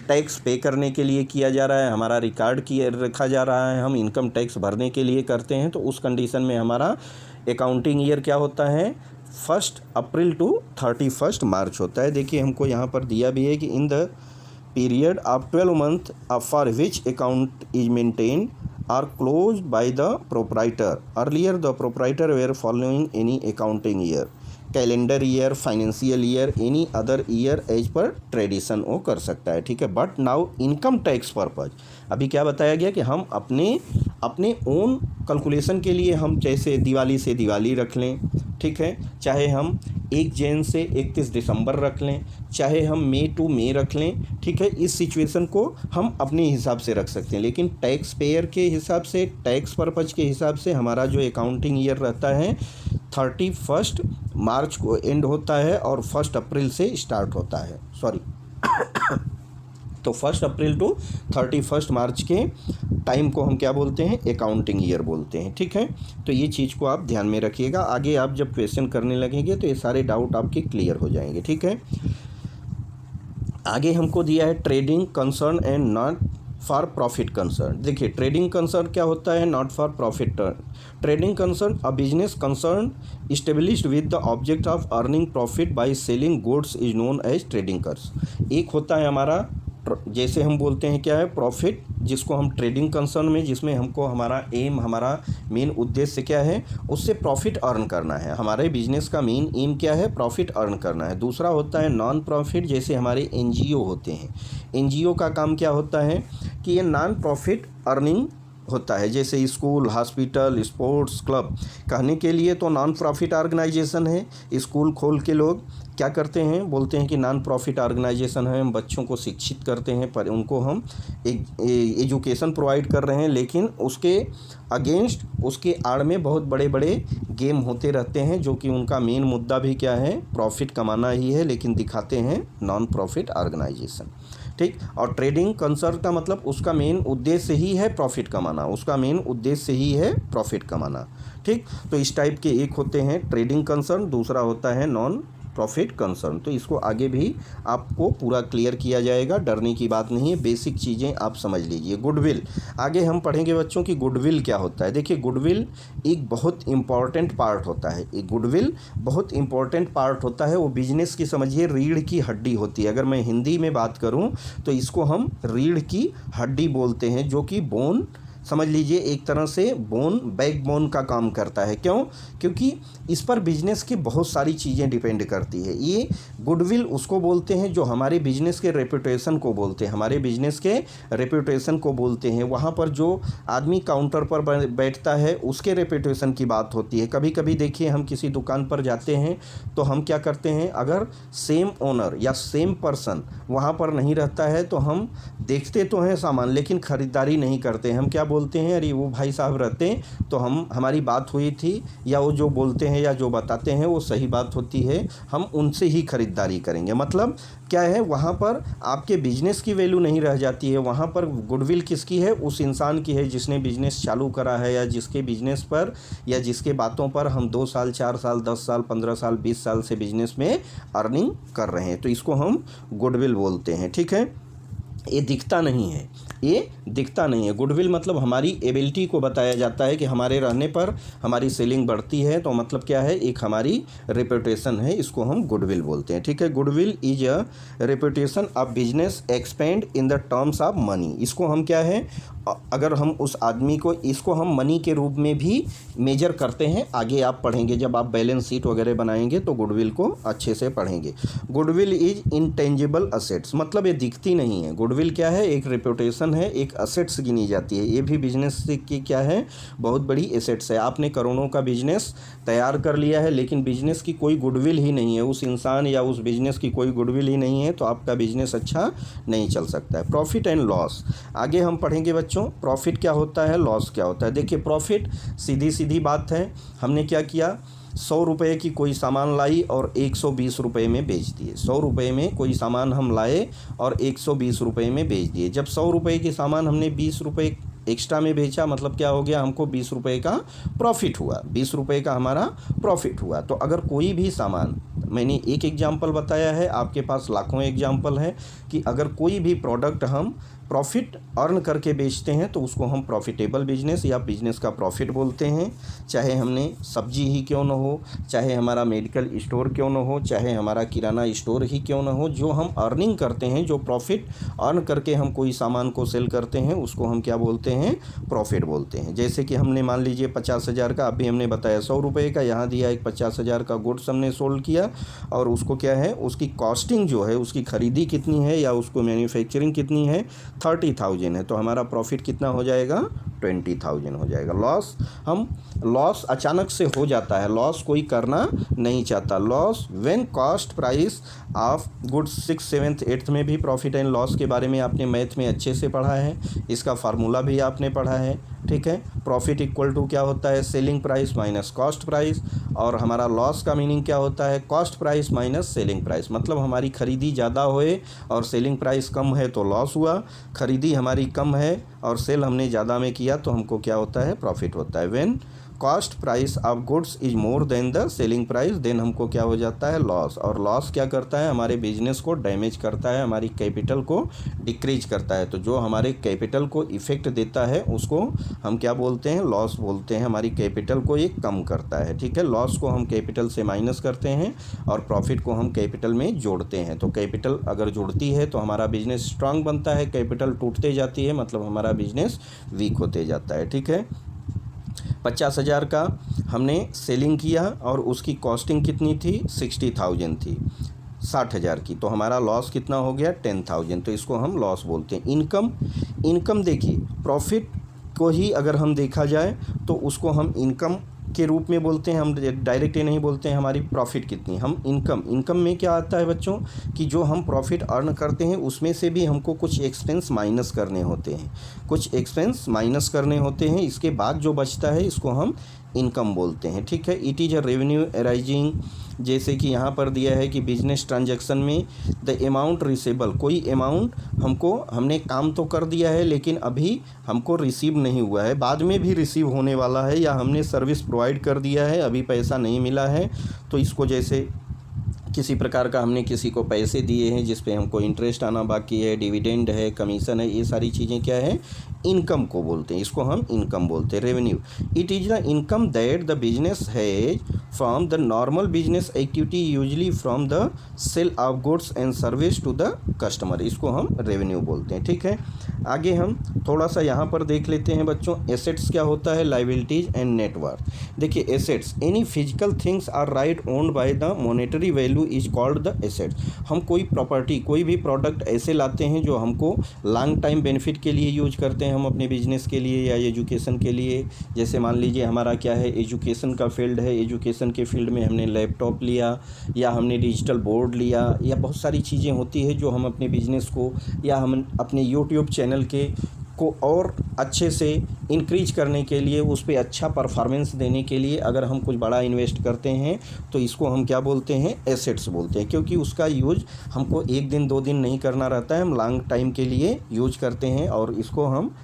टैक्स पे करने के लिए किया जा रहा है, हमारा रिकॉर्ड किए रखा जा रहा है, हम इनकम टैक्स भरने के लिए करते हैं, तो उस कंडीशन में हमारा अकाउंटिंग ईयर क्या होता है, 1 अप्रैल टू 31 मार्च होता है। देखिए हमको यहाँ पर दिया भी है कि in the period of 12 month for which account is maintain or close by the proprietor earlier the proprietor were following any accounting year. Calendar year, financial year, any other year as per tradition वो कर सकता है, ठीक है। But now income tax purpose, अभी क्या बताया गया कि हम अपने ओन कैलकुलेशन के लिए हम जैसे दिवाली से दिवाली रख लें, ठीक है, चाहे हम 1 जन से 31 दिसंबर रख लें, चाहे हम मई टू मई रख लें, ठीक है। इस सिचुएशन को हम अपने हिसाब से रख सकते हैं, लेकिन टैक्स पेयर के हिसाब से, टैक्स पर्पज के हिसाब से हमारा जो अकाउंटिंग ईयर रहता है 31 मार्च को एंड होता है और 1 अप्रैल से स्टार्ट होता है, सॉरी तो 1 अप्रैल टू 31 मार्च के टाइम को हम क्या बोलते हैं, अकाउंटिंग ईयर बोलते हैं, ठीक है। तो ये चीज़ को आप ध्यान में रखिएगा, आगे आप जब क्वेश्चन करने लगेंगे तो ये सारे डाउट आपके क्लियर हो जाएंगे, ठीक है। आगे हमको दिया है trading concern and not for profit concern. देखिए ट्रेडिंग कंसर्न क्या होता है, not for profit. Trading concern a business concern established with the object of earning profit by selling goods is known as trading concerns. एक होता है हमारा, जैसे हम बोलते हैं क्या है, प्रॉफिट, जिसको हम ट्रेडिंग कंसर्न में, जिसमें हमको हमारा एम, हमारा मेन उद्देश्य क्या है, उससे प्रॉफिट अर्न करना है। हमारे बिजनेस का मेन एम क्या है, प्रॉफिट अर्न करना है। दूसरा होता है नॉन प्रॉफिट, जैसे हमारे एनजीओ होते हैं। एनजीओ का काम क्या होता है कि ये नॉन प्रॉफिट अर्निंग होता है, जैसे स्कूल, हॉस्पिटल, स्पोर्ट्स क्लब। कहने के लिए तो नॉन प्रॉफिट ऑर्गेनाइजेशन है, स्कूल खोल के लोग क्या करते हैं, बोलते हैं कि नॉन प्रॉफिट ऑर्गेनाइजेशन है, हम बच्चों को शिक्षित करते हैं, पर उनको हम एजुकेशन प्रोवाइड कर रहे हैं, लेकिन उसके अगेंस्ट, उसके आड़ में बहुत बड़े बड़े गेम होते रहते हैं, जो कि उनका मेन मुद्दा भी क्या है, प्रॉफिट कमाना ही है, लेकिन दिखाते हैं नॉन प्रॉफिट ऑर्गेनाइजेशन, ठीक। और ट्रेडिंग कंसर्न का मतलब उसका मेन उद्देश्य ही है प्रॉफिट कमाना, उसका मेन उद्देश्य ही है प्रॉफिट कमाना, ठीक। तो इस टाइप के एक होते हैं ट्रेडिंग कंसर्न, दूसरा होता है नॉन प्रॉफिट कंसर्न। तो इसको आगे भी आपको पूरा क्लियर किया जाएगा, डरने की बात नहीं है, बेसिक चीज़ें आप समझ लीजिए। गुडविल, आगे हम पढ़ेंगे बच्चों कि गुडविल क्या होता है। देखिए गुडविल एक बहुत इंपॉर्टेंट पार्ट होता है, एक गुडविल बहुत इंपॉर्टेंट पार्ट होता है, वो बिजनेस की समझिए रीढ़ की हड्डी होती है। अगर मैं हिंदी में बात करूं तो इसको हम रीढ़ की हड्डी बोलते हैं, जो कि बोन, समझ लीजिए एक तरह से बोन, बैकबोन का काम करता है। क्यों? क्योंकि इस पर बिजनेस की बहुत सारी चीज़ें डिपेंड करती है। ये गुडविल उसको बोलते हैं जो हमारे बिजनेस के रेपुटेशन को बोलते हैं, हमारे बिजनेस के रेपुटेशन को बोलते हैं। वहाँ पर जो आदमी काउंटर पर बैठता है उसके रेपुटेशन की बात होती है। कभी कभी देखिए हम किसी दुकान पर जाते हैं तो हम क्या करते हैं, अगर सेम ओनर या सेम पर्सन वहाँ पर नहीं रहता है तो हम देखते तो हैं सामान, लेकिन ख़रीदारी नहीं करते। हम क्या बोलते हैं, अरे वो भाई साहब रहते तो हमारी बात हुई थी, या वो जो बोलते हैं या जो बताते हैं वो सही बात होती है, हम उनसे ही खरीदारी करेंगे। मतलब क्या है, वहाँ पर आपके बिजनेस की वैल्यू नहीं रह जाती है, वहाँ पर गुडविल किसकी है, उस इंसान की है जिसने बिजनेस चालू करा है, या जिसके बिजनेस पर या जिसके बातों पर हम 2 साल 4 साल 10 साल 15 साल 20 साल से बिजनेस में अर्निंग कर रहे हैं। तो इसको हम गुडविल बोलते हैं, ठीक है। ये दिखता नहीं है, ये दिखता नहीं है। गुडविल मतलब हमारी एबिलिटी को बताया जाता है कि हमारे रहने पर हमारी सेलिंग बढ़ती है, तो मतलब क्या है, एक हमारी रेपुटेशन है, इसको हम गुडविल बोलते हैं, ठीक है। Goodwill is a reputation of business expand in the terms of money. इसको हम क्या है, अगर हम उस आदमी को, इसको हम मनी के रूप में भी मेजर करते हैं। आगे आप पढ़ेंगे, जब आप बैलेंस शीट वगैरह बनाएंगे तो गुडविल को अच्छे से पढ़ेंगे। गुडविल इज इंटेंजिबल असेट्स, मतलब ये दिखती नहीं है। गुडविल क्या है, एक रेपुटेशन है, एक असेट्स गिनी जाती है। ये भी बिजनेस की क्या है, बहुत बड़ी एसेट्स है। आपने करोड़ों का बिजनेस तैयार कर लिया है, लेकिन बिजनेस की कोई गुडविल ही नहीं है, उस इंसान या उस बिजनेस की कोई गुडविल ही नहीं है, तो आपका बिजनेस अच्छा नहीं चल सकता है। प्रॉफिट एंड लॉस, आगे हम पढ़ेंगे बच्चों, प्रॉफिट क्या होता है, लॉस क्या होता है। देखिए प्रॉफिट सीधी सीधी बात है, हमने क्या किया, 100 रुपये की कोई सामान लाई और 120 रुपये में बेच दिए। 100 रुपये में कोई सामान हम लाए और 120 रुपये में बेच दिए। जब 100 रुपये की सामान हमने 20 रुपये एक्स्ट्रा में बेचा, मतलब क्या हो गया, हमको 20 रुपये का प्रॉफिट हुआ, 20 रुपये का हमारा प्रॉफिट हुआ। तो अगर कोई भी सामान, मैंने एक एग्जाम्पल बताया है, आपके पास लाखों एग्जाम्पल है कि अगर कोई भी प्रोडक्ट हम प्रॉफिट अर्न करके बेचते हैं तो उसको हम प्रॉफिटेबल बिजनेस या बिजनेस का प्रॉफिट बोलते हैं। चाहे हमने सब्जी ही क्यों न हो, चाहे हमारा मेडिकल स्टोर क्यों न हो, चाहे हमारा किराना स्टोर ही क्यों न हो, जो हम अर्निंग करते हैं, जो प्रॉफिट अर्न करके हम कोई सामान को सेल करते हैं, उसको हम क्या बोलते हैं, प्रॉफिट बोलते हैं। जैसे कि हमने मान लीजिए 50,000 का, अभी हमने बताया 100 रुपये का, यहाँ दिया एक 50,000 का गुड्स हमने सोल्ड किया और उसको क्या है, उसकी कॉस्टिंग जो है, उसकी ख़रीदी कितनी है या उसको मैन्युफैक्चरिंग कितनी है, 30,000 है, तो हमारा प्रॉफिट कितना हो जाएगा, 20,000 हो जाएगा। लॉस अचानक से हो जाता है, लॉस कोई करना नहीं चाहता। Loss when cost price of goods 6, 7, 8 में भी प्रॉफिट एंड लॉस के बारे में आपने मैथ में अच्छे से पढ़ा है, इसका फार्मूला भी आपने पढ़ा है, ठीक है। प्रॉफिट इक्वल टू क्या होता है, selling price minus cost price, और हमारा लॉस का मीनिंग क्या होता है, cost price minus selling price. मतलब हमारी खरीदी ज़्यादा होए और सेलिंग प्राइस कम है तो लॉस हुआ, खरीदी हमारी कम है और सेल हमने ज़्यादा में किया तो हमको क्या होता है, प्रॉफिट होता है। When cost price of goods is more than the selling price, then हमको क्या हो जाता है, लॉस। और लॉस क्या करता है, हमारे बिजनेस को डैमेज करता है, हमारी कैपिटल को डिक्रीज करता है। तो जो हमारे कैपिटल को इफ़ेक्ट देता है उसको हम क्या बोलते हैं, लॉस बोलते हैं। हमारी कैपिटल को ये कम करता है, ठीक है। लॉस को हम कैपिटल से माइनस करते हैं और प्रॉफिट को हम कैपिटल में जोड़ते हैं। तो कैपिटल अगर जुड़ती है तो हमारा बिजनेस स्ट्रांग बनता है, कैपिटल टूटते जाती है मतलब हमारा बिजनेस वीक होते जाता है, ठीक है। 50,000 का हमने सेलिंग किया और उसकी कॉस्टिंग कितनी थी, 60,000 थी, 60,000 की, तो हमारा लॉस कितना हो गया, 10,000। तो इसको हम लॉस बोलते हैं। इनकम देखिए, प्रॉफिट को ही अगर हम देखा जाए तो उसको हम इनकम के रूप में बोलते हैं, हम डायरेक्ट ये नहीं बोलते हैं हमारी प्रॉफिट कितनी। हम इनकम में क्या आता है बच्चों कि जो हम प्रॉफिट अर्न करते हैं उसमें से भी हमको कुछ एक्सपेंस माइनस करने होते हैं, इसके बाद जो बचता है इसको हम इनकम बोलते हैं, ठीक है। It is a revenue arising, जैसे कि यहाँ पर दिया है कि बिजनेस ट्रांजैक्शन में द अमाउंट रिसीवेबल, कोई अमाउंट हमने काम तो कर दिया है लेकिन अभी हमको रिसीव नहीं हुआ है, बाद में भी रिसीव होने वाला है, या हमने सर्विस प्रोवाइड कर दिया है अभी पैसा नहीं मिला है, तो इसको जैसे किसी प्रकार का हमने किसी को पैसे दिए हैं जिस पे हमको इंटरेस्ट आना बाकी है, डिविडेंड है, कमीशन है, ये सारी चीज़ें क्या है, इनकम को बोलते हैं, इसको हम इनकम बोलते हैं, revenue. It is the income that the business has from the normal business activity, usually from the sale of goods and service to the customer, इसको हम रेवेन्यू बोलते हैं, ठीक है। आगे हम थोड़ा सा यहाँ पर देख लेते हैं बच्चों, एसेट्स क्या होता है, लाइबिलिटीज एंड नेटवर्थ। देखिए assets, any physical things are right owned by the monetary value is called the assets. हम कोई प्रॉपर्टी, कोई भी प्रोडक्ट ऐसे लाते हैं जो हमको लॉन्ग टाइम बेनिफिट के लिए यूज करते हैं, हम अपने बिजनेस के लिए या एजुकेशन के लिए। जैसे मान लीजिए हमारा क्या है, एजुकेशन का फील्ड है, एजुकेशन के फील्ड में हमने लैपटॉप लिया या हमने डिजिटल बोर्ड लिया, या बहुत सारी चीज़ें होती है जो हम अपने बिजनेस को या हम अपने यूट्यूब चैनल को और अच्छे से इंक्रीज करने के लिए, उस पर अच्छा परफॉर्मेंस देने के लिए अगर हम कुछ बड़ा इन्वेस्ट करते हैं तो इसको हम क्या बोलते हैं, एसेट्स बोलते हैं, क्योंकि उसका यूज हमको 1 दिन 2 दिन नहीं करना रहता है, हम लॉन्ग टाइम के लिए यूज करते हैं और इसको हम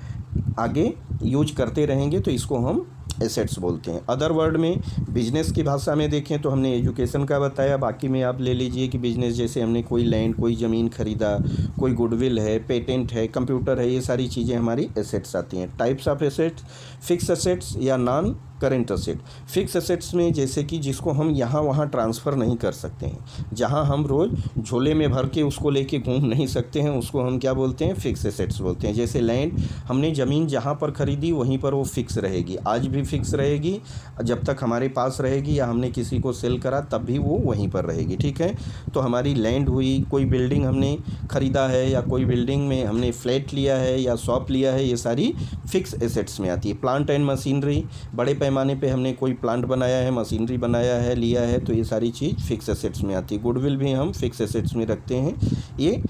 आगे यूज करते रहेंगे, तो इसको हम एसेट्स बोलते हैं। अदर वर्ड में बिजनेस की भाषा में देखें तो हमने एजुकेशन का बताया, बाकी में आप ले लीजिए कि बिजनेस जैसे हमने कोई लैंड, कोई ज़मीन खरीदा, कोई गुडविल है, पेटेंट है, कंप्यूटर है, ये सारी चीज़ें हमारी एसेट्स आती हैं। Types of assets, fix assets या non current asset. Fix assets में जैसे कि जिसको हम यहाँ वहाँ ट्रांसफ़र नहीं कर सकते हैं, जहाँ हम रोज़ झोले में भर के उसको लेके घूम नहीं सकते हैं, उसको हम क्या बोलते हैं, फिक्स एसेट्स बोलते हैं। जैसे लैंड, हमने ज़मीन जहाँ पर ख़रीदी वहीं पर वो फिक्स रहेगी, आज भी फिक्स रहेगी, जब तक हमारे पास रहेगी, या हमने किसी को सेल करा तब भी वो वहीं पर रहेगी, ठीक है। तो हमारी लैंड हुई, कोई बिल्डिंग हमने ख़रीदा है या कोई बिल्डिंग में हमने फ्लैट लिया है या शॉप लिया है, ये सारी फिक्स एसेट्स में आती है। प्लांट एंड मशीनरी, बड़े पैमाने पे हमने कोई प्लांट बनाया है, मशीनरी बनाया है, लिया है, तो ये सारी चीज़ फिक्स एसेट्स में आती है। गुडविल भी हम फिक्स एसेट्स में रखते हैं। ये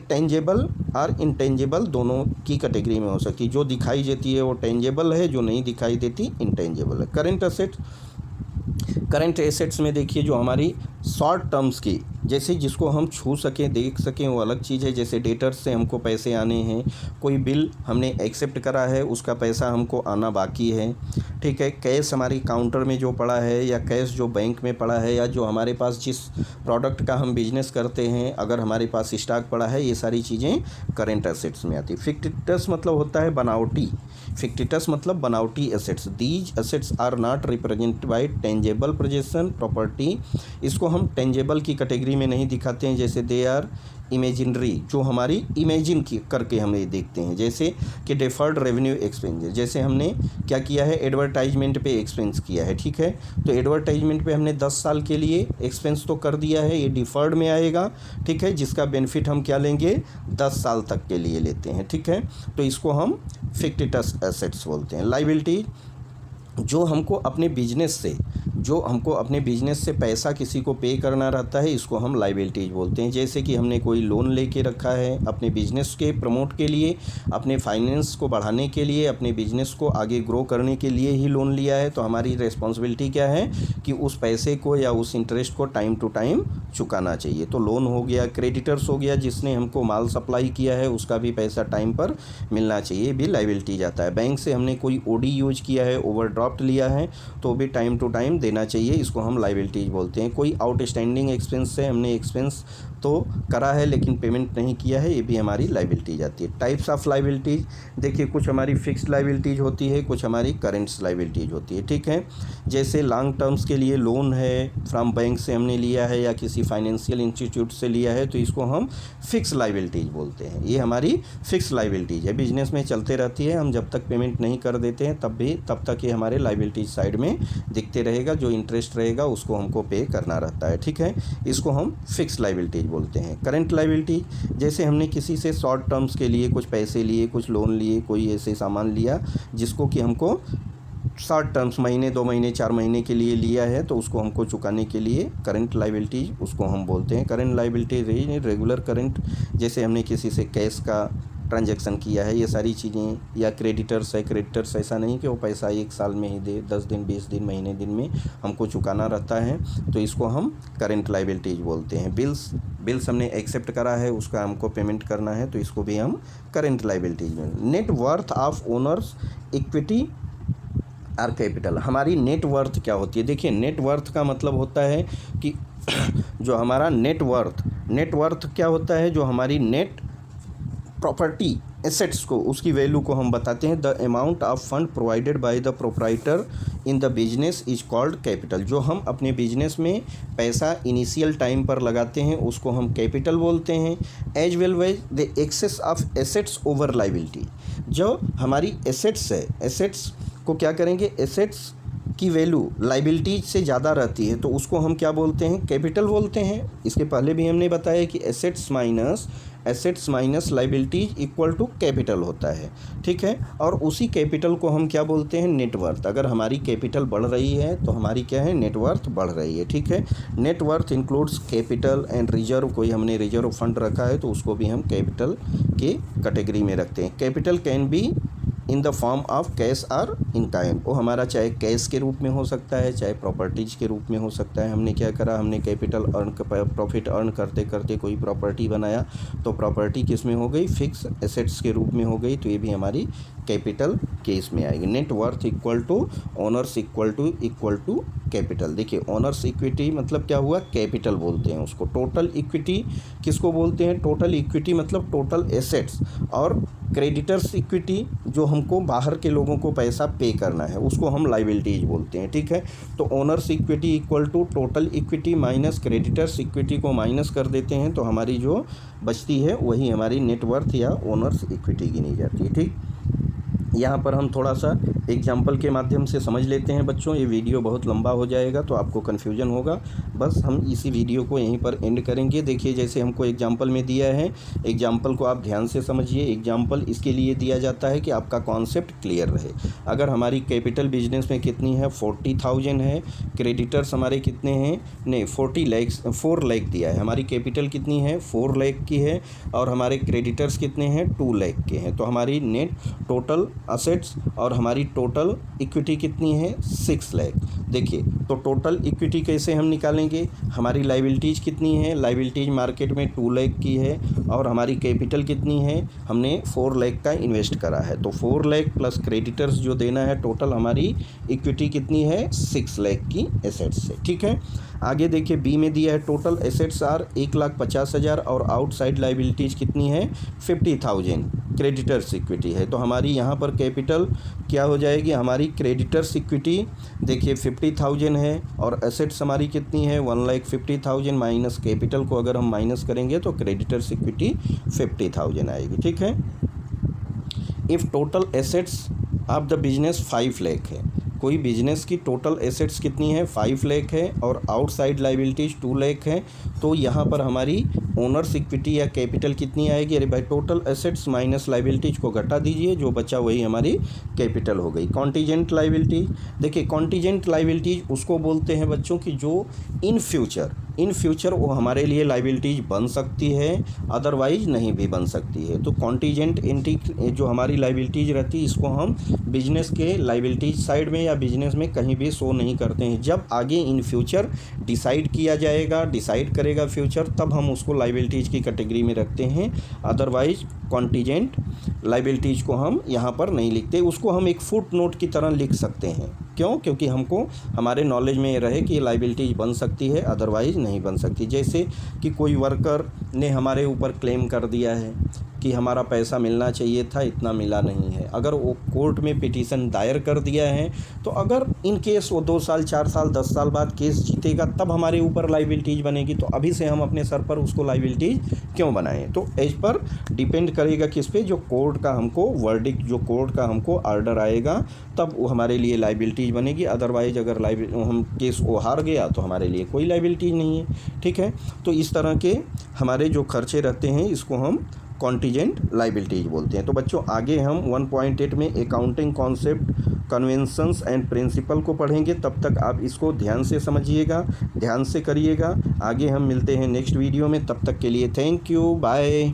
टेंजेबल और इनटेंजेबल दोनों की कैटेगरी में हो सकती है। जो दिखाई देती है वो टेंजेबल है, जो नहीं दिखाई देती इनटेंजेबल है। करंट एसेट्स में देखिए जो हमारी शॉर्ट टर्म्स की, जैसे जिसको हम छू सकें, देख सकें, वो अलग चीज़ है। जैसे डेटर्स से हमको पैसे आने हैं, कोई बिल हमने एक्सेप्ट करा है, उसका पैसा हमको आना बाकी है, ठीक है। कैश हमारी काउंटर में जो पड़ा है, या कैश जो बैंक में पड़ा है, या जो हमारे पास जिस प्रोडक्ट का हम बिजनेस करते हैं अगर हमारे पास स्टॉक पड़ा है, ये सारी चीज़ें करंट एसेट्स में आती है। फिक्टिटस मतलब होता है बनावटी, फिक्टिटस मतलब बनावटी assets. These assets are not represented by tangible possession property, इसको हम टेंजेबल की कैटेगरी में नहीं दिखाते हैं। जैसे दे आर इमेजिनरी, जो हमारी इमेजिन की करके हम ये देखते हैं, जैसे कि डिफर्ड रेवेन्यू एक्सपेंस, जैसे हमने क्या किया है, एडवर्टाइजमेंट पे एक्सपेंस किया है, ठीक है। तो एडवर्टाइजमेंट पे हमने 10 साल के लिए एक्सपेंस तो कर दिया है, ये डिफर्ड में आएगा, ठीक है, जिसका बेनिफिट हम क्या लेंगे, 10 साल तक के लिए लेते हैं, ठीक है। तो इसको हम फिक्टिटस एसेट्स बोलते हैं। लायबिलिटी, जो हमको अपने बिजनेस से पैसा किसी को पे करना रहता है, इसको हम लायबिलिटीज बोलते हैं। जैसे कि हमने कोई लोन लेके रखा है अपने बिजनेस के प्रमोट के लिए, अपने फाइनेंस को बढ़ाने के लिए, अपने बिजनेस को आगे ग्रो करने के लिए ही लोन लिया है, तो हमारी रिस्पॉन्सिबिलिटी क्या है कि उस पैसे को या उस इंटरेस्ट को टाइम टू टाइम चुकाना चाहिए। तो लोन हो गया, क्रेडिटर्स हो गया, जिसने हमको माल सप्लाई किया है उसका भी पैसा टाइम पर मिलना चाहिए, भी लायबिलिटी जाता है। बैंक से हमने कोई ओडी यूज किया है, ओवरड्राफ्ट लिया है, तो भी टाइम टू टाइम देना चाहिए, इसको हम लायबिलिटीज बोलते हैं। कोई आउटस्टैंडिंग एक्सपेंस से हमने एक्सपेंस तो करा है लेकिन पेमेंट नहीं किया है, ये भी हमारी लायबिलिटी जाती है। टाइप्स ऑफ लायबिलिटीज, देखिए कुछ हमारी फिक्स्ड लायबिलिटीज होती है, कुछ हमारी करेंट्स लायबिलिटीज होती है, ठीक है। जैसे लॉन्ग टर्म्स के लिए लोन है, फ्रॉम बैंक से हमने लिया है या किसी फाइनेंशियल इंस्टीट्यूट से लिया है, तो इसको हम फिक्स लायबिलिटीज बोलते हैं। ये हमारी फिक्स लायबिलिटीज है, बिजनेस में चलते रहती है, हम जब तक पेमेंट नहीं कर देते हैं तब तक ये हमारे लायबिलिटीज साइड में दिखते रहेगा, जो इंटरेस्ट रहेगा उसको हमको पे करना रहता है, ठीक है। इसको हम फिक्स लायबिलिटीज बोलते हैं। करंट लायबिलिटी, जैसे हमने किसी से शॉर्ट टर्म्स के लिए कुछ पैसे लिए, कुछ लोन लिए, कोई ऐसे सामान लिया जिसको कि हमको शॉर्ट टर्म्स, महीने 2 महीने 4 महीने के लिए लिया है, तो उसको हमको चुकाने के लिए करंट लायबिलिटी उसको हम बोलते हैं। करंट लायबिलिटी रेगुलर करंट, जैसे हमने किसी से कैश का ट्रांजैक्शन किया है, ये सारी चीज़ें, या क्रेडिटर्स है, क्रेडिटर्स ऐसा नहीं कि वो पैसा 1 साल में ही दे, 10 दिन 20 दिन महीने दिन में हमको चुकाना रहता है, तो इसको हम करंट लायबिलिटीज बोलते हैं। बिल्स हमने एक्सेप्ट करा है, उसका हमको पेमेंट करना है, तो इसको भी हम करंट लायबिलिटीज में। Net worth of owners equity और कैपिटल, हमारी नेट वर्थ क्या होती है। देखिए नेट वर्थ का मतलब होता है कि जो हमारा नेट वर्थ क्या होता है, जो हमारी नेट प्रॉपर्टी एसेट्स को, उसकी वैल्यू को हम बताते हैं। The amount of fund provided by the proprietor in the business is called capital, जो हम अपने बिजनेस में पैसा इनिशियल टाइम पर लगाते हैं उसको हम कैपिटल बोलते हैं। As well as the excess of assets over liability, जो हमारी एसेट्स है, एसेट्स को क्या करेंगे, एसेट्स की वैल्यू लायबिलिटीज से ज़्यादा रहती है, तो उसको हम क्या बोलते हैं, कैपिटल बोलते हैं। इसके पहले भी हमने बताया कि assets minus liabilities equal to capital होता है, ठीक है। और उसी कैपिटल को हम क्या बोलते हैं, नेटवर्थ। अगर हमारी कैपिटल बढ़ रही है तो हमारी क्या है, नेटवर्थ बढ़ रही है, ठीक है। Net worth includes capital and reserve, कोई हमने रिजर्व फंड रखा है तो उसको भी हम कैपिटल के कैटेगरी में रखते हैं। Capital can be in the form of cash और इन काइंड, वो हमारा चाहे कैश के रूप में हो सकता है, चाहे प्रॉपर्टीज़ के रूप में हो सकता है। हमने क्या करा, हमने कैपिटल प्रॉफिट अर्न करते करते कोई प्रॉपर्टी बनाया, तो प्रॉपर्टी किस में हो गई, फिक्स एसेट्स के रूप में हो गई, तो ये भी हमारी कैपिटल केस में आएगी। Net worth equal to owners equal to capital. देखिए ओनर्स इक्विटी मतलब क्या हुआ, कैपिटल बोलते हैं उसको। टोटल इक्विटी किसको बोलते हैं, टोटल इक्विटी मतलब टोटल एसेट्स, और क्रेडिटर्स इक्विटी जो हमको बाहर के लोगों को पैसा पे करना है उसको हम लायबिलिटीज बोलते हैं, ठीक है। तो owners equity equal to total equity minus creditors equity को माइनस कर देते हैं, तो हमारी जो बचती है वही हमारी नेटवर्थ या ओनर्स इक्विटी गिनी जाती है, ठीक। यहाँ पर हम थोड़ा सा एग्जाम्पल के माध्यम से समझ लेते हैं बच्चों, ये वीडियो बहुत लंबा हो जाएगा तो आपको कन्फ्यूजन होगा, बस हम इसी वीडियो को यहीं पर एंड करेंगे। देखिए जैसे हमको एग्जाम्पल में दिया है, एग्जाम्पल को आप ध्यान से समझिए। एग्जाम्पल इसके लिए दिया जाता है कि आपका कॉन्सेप्ट क्लियर रहे। अगर हमारी कैपिटल बिजनेस में कितनी है, 40,000 है, क्रेडिटर्स हमारे कितने हैं, नहीं 4 लाख दिया है, हमारी कैपिटल कितनी है 4 लाख की है, और हमारे क्रेडिटर्स कितने हैं 2 लाख के हैं, तो हमारी नेट टोटल असेट्स और हमारी टोटल इक्विटी कितनी है 6 लाख। देखिए तो टोटल इक्विटी कैसे हम निकालेंगे, हमारी लायबिलिटीज़ कितनी है, लायबिलिटीज मार्केट में 2 लाख की है, और हमारी कैपिटल कितनी है, हमने 4 लाख का इन्वेस्ट करा है, तो 4 लाख प्लस क्रेडिटर्स जो देना है, टोटल हमारी इक्विटी कितनी है 6 लाख की एसेट्स से, ठीक है। आगे देखिए बी में दिया है टोटल एसेट्स आर 1,50,000 और आउटसाइड लाइबिलिटीज़ कितनी है 50,000, क्रेडिटर्स इक्विटी है। तो हमारी यहाँ पर कैपिटल क्या हो जाएगी, हमारी क्रेडिटर्स इक्विटी देखिए 50,000 है और एसेट्स हमारी कितनी है 1,50,000 माइनस कैपिटल को अगर हम माइनस करेंगे तो क्रेडिटर्स इक्विटी 50,000 आएगी। ठीक है। If total assets of the business 5 lakh है, कोई बिजनेस की टोटल एसेट्स कितनी है 5 लाख है और आउटसाइड लाइबिलिटीज़ 2 लाख है, तो यहाँ पर हमारी ओनर्स इक्विटी या कैपिटल कितनी आएगी, अरे भाई टोटल एसेट्स माइनस लाइबिलिटीज़ को घटा दीजिए, जो बचा वही हमारी कैपिटल हो गई। कॉन्टीजेंट लाइबिलिटी, देखिए कॉन्टीजेंट लाइबिलिटीज़ उसको बोलते हैं बच्चों की जो इन फ्यूचर वो हमारे लिए लाइबिलिटीज़ बन सकती है, अदरवाइज नहीं भी बन सकती है। तो कॉन्टीजेंट एंटी जो हमारी लाइबिलिटीज़ रहती है इसको हम बिजनेस के लाइबिलिटीज़ साइड में या बिजनेस में कहीं भी शो नहीं करते हैं। जब आगे इन फ्यूचर डिसाइड किया जाएगा, डिसाइड करेगा फ्यूचर, तब हम उसको लाइबिलिटीज़ की कैटेगरी में रखते हैं, अदरवाइज कॉन्टीजेंट लाइबिलिटीज़ को हम यहाँ पर नहीं लिखते, उसको हम एक फुट नोट की तरह लिख सकते हैं। क्यों? क्योंकि हमको हमारे नॉलेज में ये रहे कि ये लाइबिलिटीज़ बन सकती है, अदरवाइज नहीं बन सकती। जैसे कि कोई वर्कर ने हमारे ऊपर क्लेम कर दिया है कि हमारा पैसा मिलना चाहिए था, इतना मिला नहीं है, अगर वो कोर्ट में पिटीशन दायर कर दिया है, तो अगर इन केस वो 2 साल 4 साल 10 साल बाद केस जीतेगा तब हमारे ऊपर लाइबिलिटीज़ बनेगी। तो अभी से हम अपने सर पर उसको लाइबिलिटीज़ क्यों बनाएं? तो एज पर डिपेंड करेगा किस पे, जो कोर्ट का हमको वर्डिक्ट, जो कोर्ट का हमको आर्डर आएगा तब वो हमारे लिए लाइबिलिटीज़ बनेगी। अदरवाइज अगर हम केस वो हार गया तो हमारे लिए कोई लाइबिलिटीज़ नहीं है। ठीक है। तो इस तरह के हमारे जो खर्चे रहते हैं इसको हम कॉन्टीजेंट लाइबिलिटीज बोलते हैं। तो बच्चों आगे हम 1.8 में accounting concept, conventions and principle को पढ़ेंगे। तब तक आप इसको ध्यान से समझिएगा, ध्यान से करिएगा। आगे हम मिलते हैं नेक्स्ट वीडियो में, तब तक के लिए थैंक यू, बाय।